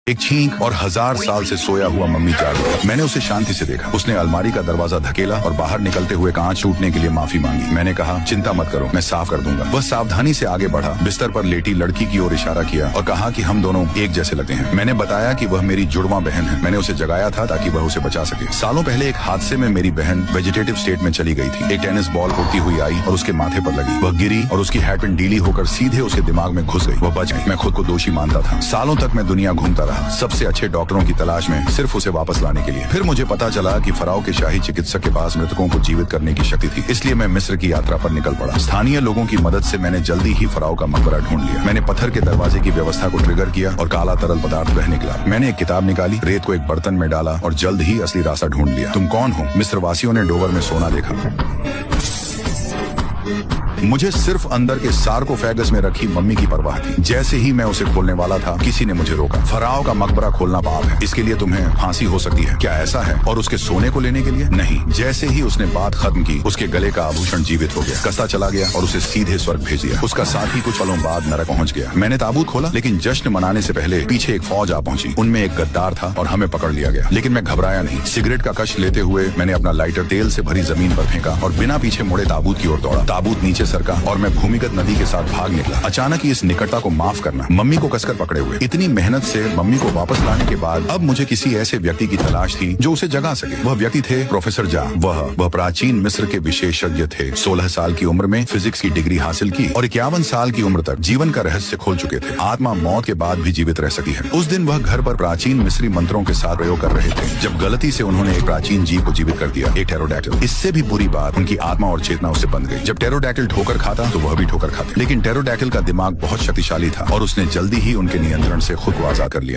एक छींक और 1000 साल से सोया हुआ मम्मी जाग गया। मैंने उसे शांति से देखा। उसने अलमारी का दरवाजा धकेला और बाहर निकलते हुए कांच टूटने के लिए माफी मांगी। मैंने कहा, चिंता मत करो, मैं साफ कर दूंगा। वह सावधानी से आगे बढ़ा, बिस्तर पर लेटी लड़की की ओर इशारा किया और कहा कि हम दोनों एक जैसे लगते हैं। मैंने बताया कि वह मेरी जुड़वा बहन है। मैंने उसे जगाया था ताकि वह उसे बचा सके। सालों पहले एक हादसे में मेरी बहन वेजिटेटिव स्टेट में चली गई थी। एक टेनिस बॉल उड़ती हुई आई और उसके माथे पर लगी। वह गिरी और उसकी हेडपिन ढीली होकर सीधे उसके दिमाग में घुस गई। वह बच गई। मैं खुद को दोषी मानता था। सालों तक मैं दुनिया घूमता रहा, सबसे अच्छे डॉक्टरों की तलाश में, सिर्फ उसे वापस लाने के लिए। फिर मुझे पता चला कि फराओ के शाही चिकित्सक के पास मृतकों को जीवित करने की शक्ति थी। इसलिए मैं मिस्र की यात्रा पर निकल पड़ा। स्थानीय लोगों की मदद से मैंने जल्दी ही फराओ का मकबरा ढूंढ लिया। मैंने पत्थर के दरवाजे की व्यवस्था को ट्रिगर किया और काला तरल पदार्थ बह निकला। मैंने एक किताब निकाली, रेत को एक बर्तन में डाला और जल्द ही असली रास्ता ढूंढ लिया। तुम कौन हो? मिस्र वासियों ने डोवर में सोना देखा। मुझे सिर्फ अंदर के सार्कोफेगस में रखी मम्मी की परवाह थी। जैसे ही मैं उसे खोलने वाला था, किसी ने मुझे रोका। फराओ का मकबरा खोलना पाप है, इसके लिए तुम्हें फांसी हो सकती है। क्या ऐसा है? और उसके सोने को लेने के लिए? नहीं। जैसे ही उसने बात खत्म की, उसके गले का आभूषण जीवित हो गया, कसता चला गया और उसे सीधे स्वर्ग भेज दिया। उसका साथी कुछ पलों बाद नरक पहुंच गया। मैंने ताबूत खोला, लेकिन जश्न मनाने से पहले पीछे एक फौज आ पहुंची। उनमें एक गद्दार था और हमें पकड़ लिया गया। लेकिन मैं घबराया नहीं। सिगरेट का कश लेते हुए मैंने अपना लाइटर तेल से भरी जमीन पर फेंका और बिना पीछे मुड़े ताबूत की ओर दौड़ा। ताबूत नीचे सरका और मैं भूमिगत नदी के साथ भाग निकला। अचानक ही इस निकटता को माफ करना, मम्मी को कसकर पकड़े हुए। इतनी मेहनत से मम्मी को वापस लाने के बाद अब मुझे किसी ऐसे व्यक्ति की तलाश थी जो उसे जगा सके। वह व्यक्ति थे प्रोफेसर जा। वह प्राचीन मिस्र के विशेषज्ञ थे। 16 साल की उम्र में फिजिक्स की डिग्री हासिल की और 51 साल की उम्र तक जीवन का रहस्य खोल चुके थे। आत्मा मौत के बाद भी जीवित रह सकी है। उस दिन वह घर पर प्राचीन मिस्री मंत्रों के साथ प्रयोग कर रहे थे जब गलती से उन्होंने एक प्राचीन जीव को जीवित कर दिया, एक टेरोडैक्टिल। इससे भी बुरी बात, उनकी आत्मा और चेतना उससे बंध गई। जब टेरोडैक्टिल ठोकर खाता तो वह भी ठोकर खाते। लेकिन टेरोडैक्टिल का दिमाग बहुत शक्तिशाली था और उसने जल्दी ही उनके नियंत्रण से खुद को आजाद कर लिया।